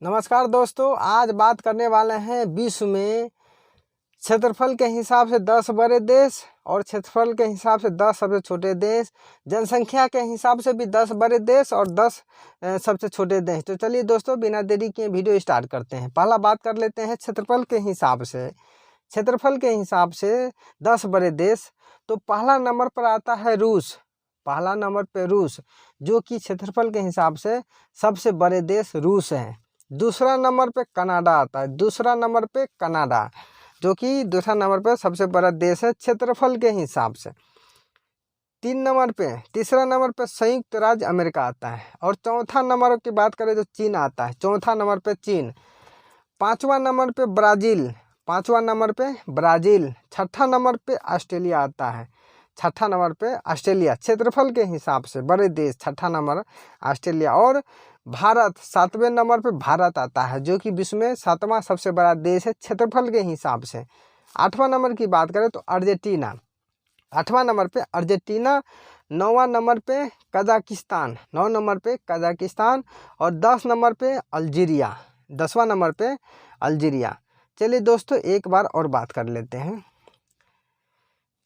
नमस्कार दोस्तों, आज बात करने वाले हैं विश्व में क्षेत्रफल के हिसाब से 10 बड़े देश और क्षेत्रफल के हिसाब से 10 सबसे छोटे देश, जनसंख्या के हिसाब से भी 10 बड़े देश और 10 सबसे छोटे देश। तो चलिए दोस्तों, बिना देरी किए वीडियो स्टार्ट करते हैं। पहला बात कर लेते हैं क्षेत्रफल के हिसाब से। क्षेत्रफल के हिसाब से 10 बड़े देश। तो पहला नंबर पर आता है रूस। पहला नंबर पे रूस, जो कि क्षेत्रफल के हिसाब से सबसे बड़े देश रूस है। दूसरा नंबर पे कनाडा आता है। दूसरा नंबर पे कनाडा, जो कि दूसरा नंबर पे सबसे बड़ा देश है क्षेत्रफल के हिसाब से। तीसरा नंबर पे संयुक्त राज्य अमेरिका आता है। और चौथा नंबर की बात करें तो चीन आता है। चौथा नंबर पे चीन। पांचवा नंबर पे ब्राज़ील। छठा नंबर पे ऑस्ट्रेलिया आता है। छठा नंबर पे ऑस्ट्रेलिया, क्षेत्रफल के हिसाब से बड़े देश। छठा नंबर ऑस्ट्रेलिया। और भारत, 7वें नंबर पे भारत आता है, जो कि विश्व में 7वां सबसे बड़ा देश है क्षेत्रफल के हिसाब से। 8वां नंबर की बात करें तो अर्जेंटीना। 8वां नंबर पे अर्जेंटीना। 9वां नंबर पे कजाकिस्तान। 9 नंबर पे कजाकिस्तान। और 10 नंबर पे अल्जीरिया। 10वां नंबर पे अल्जीरिया। चलिए दोस्तों, एक बार और बात कर लेते हैं।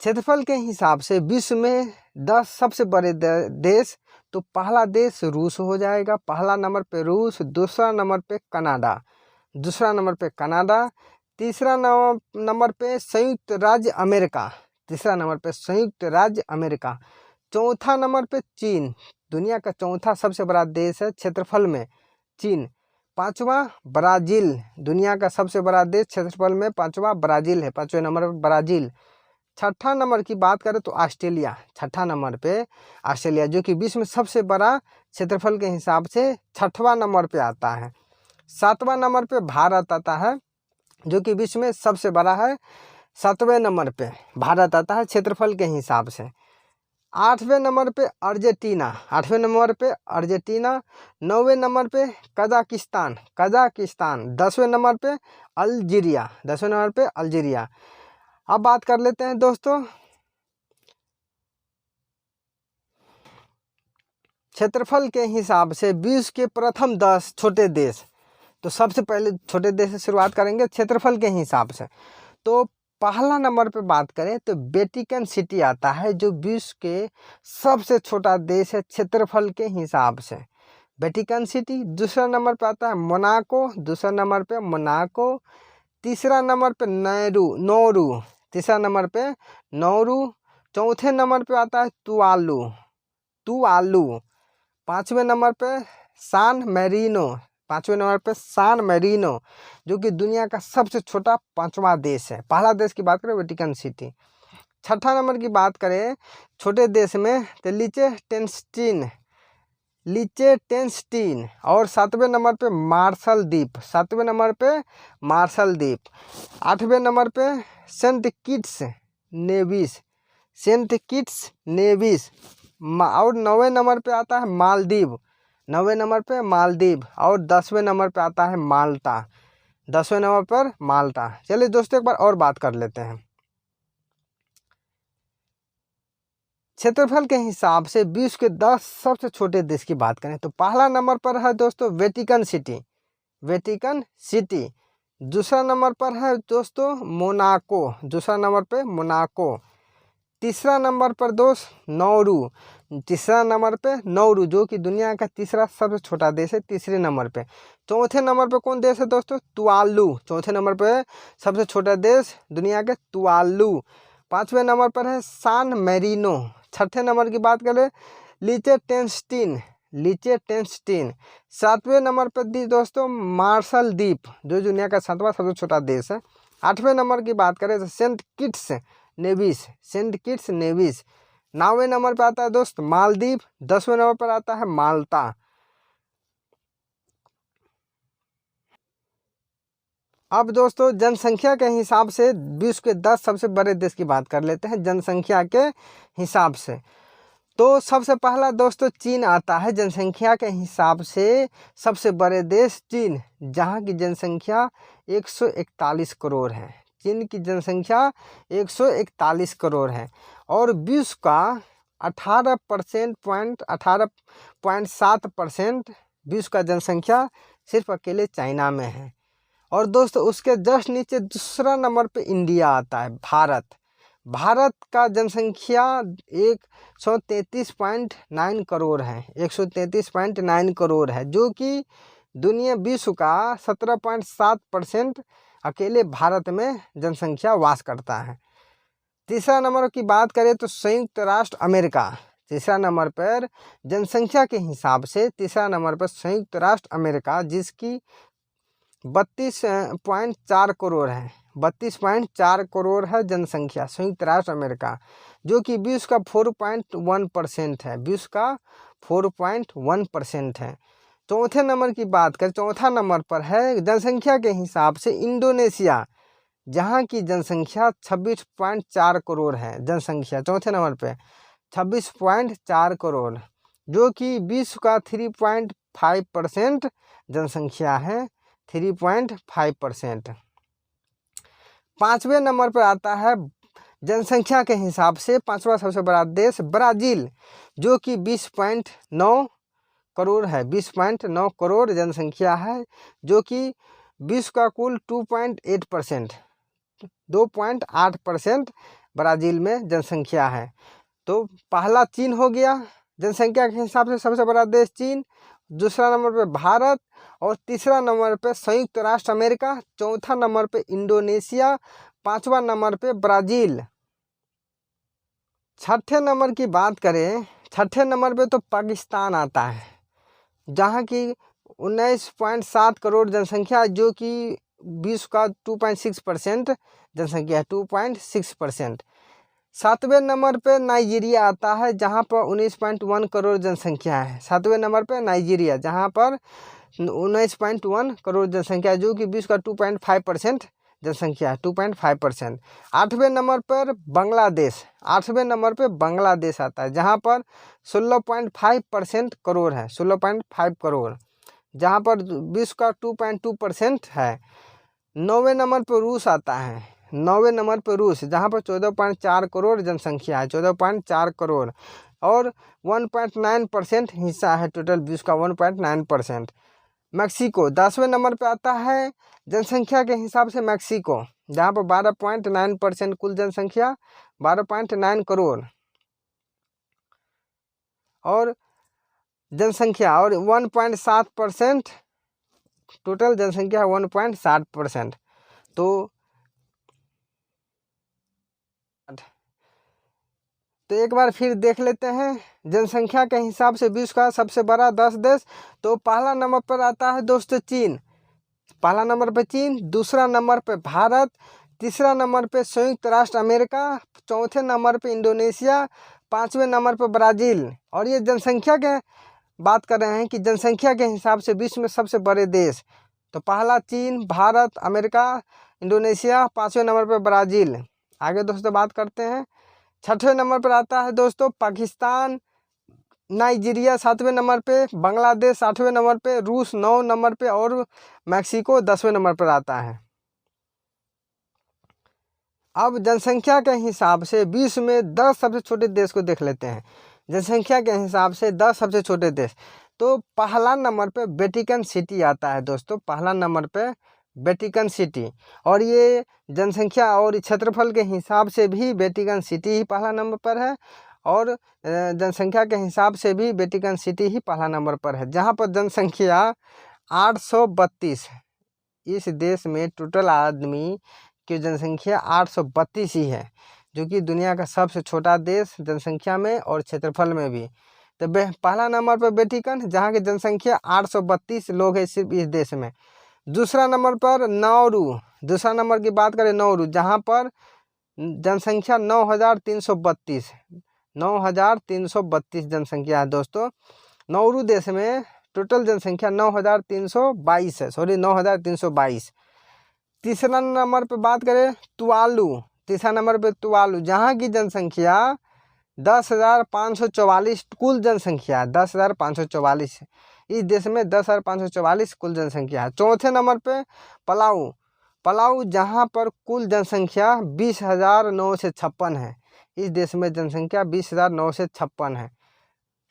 क्षेत्रफल के हिसाब से विश्व में 10 सबसे बड़े देश। तो पहला देश रूस हो जाएगा। पहला नंबर पे रूस। दूसरा नंबर पे कनाडा। तीसरा नंबर पे संयुक्त राज्य अमेरिका। चौथा नंबर पे चीन, दुनिया का चौथा सबसे बड़ा देश है क्षेत्रफल में, चीन। पांचवा ब्राज़ील, दुनिया का सबसे बड़ा देश क्षेत्रफल में पांचवा ब्राज़ील है। 5वें नंबर पर ब्राज़ील। छठा नंबर की बात करें तो ऑस्ट्रेलिया। छठा नंबर पे ऑस्ट्रेलिया, जो कि विश्व में सबसे बड़ा क्षेत्रफल के हिसाब से 6वां नंबर पे आता है। 7वां नंबर पे भारत आता है, जो कि विश्व में सबसे बड़ा है। 7वें नंबर पे भारत आता है क्षेत्रफल के हिसाब से। 8वें नंबर पे अर्जेंटीना। 9वें नंबर पे कजाकिस्तान। 10वें नंबर पे अल्जीरिया। अब बात कर लेते हैं दोस्तों क्षेत्रफल के हिसाब से विश्व के प्रथम 10 छोटे देश। तो सबसे पहले छोटे देश से शुरुआत करेंगे क्षेत्रफल के हिसाब से। तो पहला नंबर पे बात करें तो वेटिकन सिटी आता है, जो विश्व के सबसे छोटा देश है क्षेत्रफल के हिसाब से, वेटिकन सिटी। दूसरा नंबर पे आता है मोनाको। तीसरा नंबर पे नौरू। चौथे नंबर पे आता है तुआलू। पांचवें नंबर पे सान मैरिनो, जो कि दुनिया का सबसे छोटा 5वां देश है। पहला देश की बात करें वेटिकन सिटी। छठा नंबर की बात करें छोटे देश में तो लिचेटेंस्टीन। और 7वें नंबर पे मार्शल द्वीप। 8वें नंबर पे सेंट किट्स नेविस। और 9वें नंबर पे आता है मालदीव। और 10वें नंबर पे आता है माल्टा। चलिए दोस्तों, एक बार और बात कर लेते हैं। क्षेत्रफल के हिसाब से विश्व के 10 सबसे छोटे देश की बात करें तो पहला नंबर पर है दोस्तों वेटिकन सिटी। दूसरा नंबर पर है दोस्तों मोनाको। तीसरा नंबर पर नौरू, जो कि दुनिया का तीसरा सबसे छोटा देश है, तीसरे नंबर पे। चौथे नंबर पे कौन देश है दोस्तों? चौथे नंबर पे सबसे छोटा देश दुनिया के तुआलू। 5वें नंबर पर है सान मैरिनो। छठे नंबर की बात करें लिचेटेंस्टीन। 7वें नंबर पर दी दोस्तों मार्शल द्वीप, जो दुनिया का 7वां सबसे छोटा देश है। 8वें नंबर की बात करें तो सेंट किट्स नेविस। 9वें नंबर पर आता है दोस्त मालदीव। 10वें नंबर पर आता है माल्टा। अब दोस्तों जनसंख्या के हिसाब से विश्व के 10 सबसे बड़े देश की बात कर लेते हैं जनसंख्या के हिसाब से। तो सबसे पहला दोस्तों चीन आता है जनसंख्या के हिसाब से सबसे बड़े देश चीन, जहां की जनसंख्या 141 करोड़ है। चीन की जनसंख्या 141 करोड़ है। और विश्व का 18.7% विश्व का जनसंख्या सिर्फ अकेले चाइना में है। और दोस्तों उसके जस्ट नीचे दूसरा नंबर पे इंडिया आता है, भारत। भारत का जनसंख्या 133.9 करोड़ है, 133.9 करोड़ है, जो कि दुनिया विश्व का 17.7% अकेले भारत में जनसंख्या वास करता है। तीसरा नंबर की बात करें तो संयुक्त राष्ट्र अमेरिका, तीसरा नंबर पर जनसंख्या के हिसाब से तीसरा नंबर पर संयुक्त राष्ट्र अमेरिका, जिसकी 32.4 करोड़ है, 32.4 करोड़ है जनसंख्या संयुक्त राष्ट्र अमेरिका, जो कि विश्व का 4.1% है, विश्व का 4.1% है। चौथे नंबर की बात करें, चौथा नंबर पर है जनसंख्या के हिसाब से इंडोनेशिया, जहां की जनसंख्या 26.4 करोड़ है, जनसंख्या चौथे नंबर पे 26.4 करोड़, जो कि विश्व का 3.5% जनसंख्या है, 3.5%। पाँचवें नंबर पर आता है जनसंख्या के हिसाब से पांचवा सबसे बड़ा देश ब्राज़ील, जो कि 20.9 करोड़ है, 20.9 करोड़ जनसंख्या है, जो कि विश्व का कुल 2.8%, 2.8% ब्राज़ील में जनसंख्या है। तो पहला चीन हो गया, जनसंख्या के हिसाब से सबसे बड़ा देश चीन, दूसरा नंबर पे भारत, और तीसरा नंबर पे संयुक्त राष्ट्र अमेरिका, चौथा नंबर पे इंडोनेशिया, पांचवा नंबर पे ब्राज़ील। छठे नंबर की बात करें, छठे नंबर पे तो पाकिस्तान आता है, जहां की 19.7 करोड़ जनसंख्या, जो कि विश्व का 2.6% जनसंख्या है, 2.6%। सातवें नंबर पे नाइजीरिया आता है, जहां पर 19.1 करोड़ जनसंख्या है, सातवें नंबर पे नाइजीरिया, जहां पर 19.1 करोड़ जनसंख्या, जो कि विश्व का 2.5% जनसंख्या है, 2.5%। आठवें नंबर पर बांग्लादेश, आठवें नंबर पे बांग्लादेश आता है, जहां पर 16.5% करोड़ है, 16.5 करोड़, जहां पर विश्व का 2.2% है। नौवें नंबर पर रूस आता है, नौवें नंबर पर रूस, जहां पर 14.4 करोड़ जनसंख्या है, 14.4 करोड़, और 1.9% हिस्सा है टोटल विश्व का, 1.9%। मैक्सिको 10वें नंबर पर आता है जनसंख्या के हिसाब से मैक्सिको, जहां पर 12.9% कुल जनसंख्या, 12.9 करोड़ और जनसंख्या, और 1.7% टोटल जनसंख्या, 1.7%। तो एक बार फिर देख लेते हैं जनसंख्या के हिसाब से विश्व का सबसे बड़ा 10 देश। तो पहला नंबर पर आता है दोस्तों चीन, पहला नंबर पे चीन, दूसरा नंबर पे भारत, तीसरा नंबर पे संयुक्त राष्ट्र अमेरिका, चौथे नंबर पे इंडोनेशिया, पांचवें नंबर पे ब्राज़ील। और ये जनसंख्या के बात कर रहे हैं कि जनसंख्या के हिसाब से विश्व में सबसे बड़े देश, तो पहला चीन, भारत, अमेरिका, इंडोनेशिया, पाँचवें नंबर पे ब्राज़ील। आगे दोस्तों बात करते हैं, छठवें नंबर पर आता है दोस्तों पाकिस्तान, नाइजीरिया 7वें नंबर पे, बांग्लादेश 8वें नंबर पे, रूस 9 नंबर पे, और मैक्सिको 10वें नंबर पर आता है। अब जनसंख्या के हिसाब से विश्व में 10 सबसे छोटे देश को देख लेते हैं। जनसंख्या के हिसाब से 10 सबसे छोटे देश, तो पहला नंबर पे वेटिकन सिटी आता है दोस्तों, पहला नंबर पे वेटिकन सिटी। और ये जनसंख्या और क्षेत्रफल के हिसाब से भी वेटिकन सिटी ही पहला नंबर पर है, और जनसंख्या के हिसाब से भी वेटिकन सिटी ही पहला नंबर पर है, जहाँ पर जनसंख्या 832, इस देश में टोटल आदमी की जनसंख्या 832 ही है, जो कि दुनिया का सबसे छोटा देश जनसंख्या में और क्षेत्रफल में भी। तो पहला नंबर पर वेटिकन, जहाँ की जनसंख्या 832 लोग हैं सिर्फ इस देश में। दूसरा नंबर पर नाउरू, दूसरा नंबर की बात करें नाउरू, जहाँ पर जनसंख्या 9332, 9332 जनसंख्या है दोस्तों। नाउरू देश में टोटल जनसंख्या 9322 है, सॉरी 9322। तीसरा नंबर पे बात करें तुवालू, तीसरा नंबर पे तुवालू, जहाँ की जनसंख्या 10,544 कुल जनसंख्या, 10,544 इस देश में 10,544 कुल जनसंख्या है। चौथे नंबर पे पलाऊ, पलाऊ जहाँ पर कुल जनसंख्या 20,956 है, इस देश में जनसंख्या 20,956 है।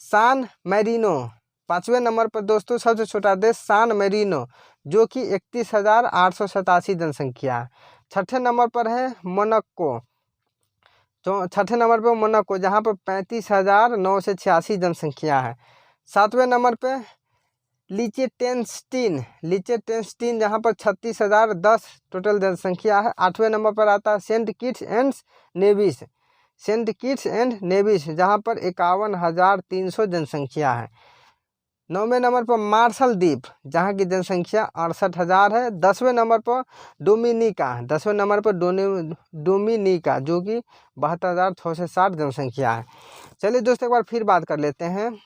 सान मैरिनो, 5वें नंबर पर दोस्तों सबसे छोटा देश सान मेरिनो, जो कि 31,887 जनसंख्या है। 6ठे नंबर पर है मोनाको, तो 6ठे नंबर पर मोनाको, जहाँ पर 35,986 जनसंख्या है। 7वें नंबर पे लिचेटेंस्टीन, जहाँ पर 36,010 टोटल जनसंख्या है। 8वें नंबर पर आता है सेंट किट्स एंड नेविस, जहाँ पर 51,300 जनसंख्या है। 9वें नंबर पर मार्शल द्वीप, जहाँ की जनसंख्या 68,000 है। 10वें नंबर पर डोमिनिका, डोमिनिका, जो कि 72,660 जनसंख्या है। चलिए दोस्तों एक बार फिर बात कर लेते हैं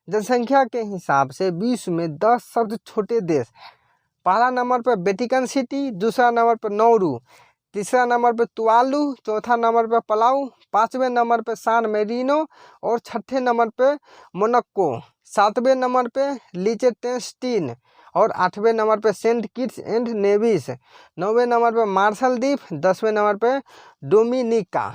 जनसंख्या के हिसाब से विश्व में 10 सबसे छोटे देश। पहला नंबर पर वेटिकन सिटी, दूसरा नंबर पर नौरू, तीसरा नंबर पर तुवालू, चौथा नंबर पर पलाऊ, 5वें नंबर पर सान मेरिनो और 6ठे नंबर पर मोनाको, 7वें नंबर पे लिचेटेंस्टीन और 8वें नंबर पे सेंट किट्स एंड नेविस, 9वें नंबर पे मार्शल द्वीप, 10वें नंबर पे डोमिनिका।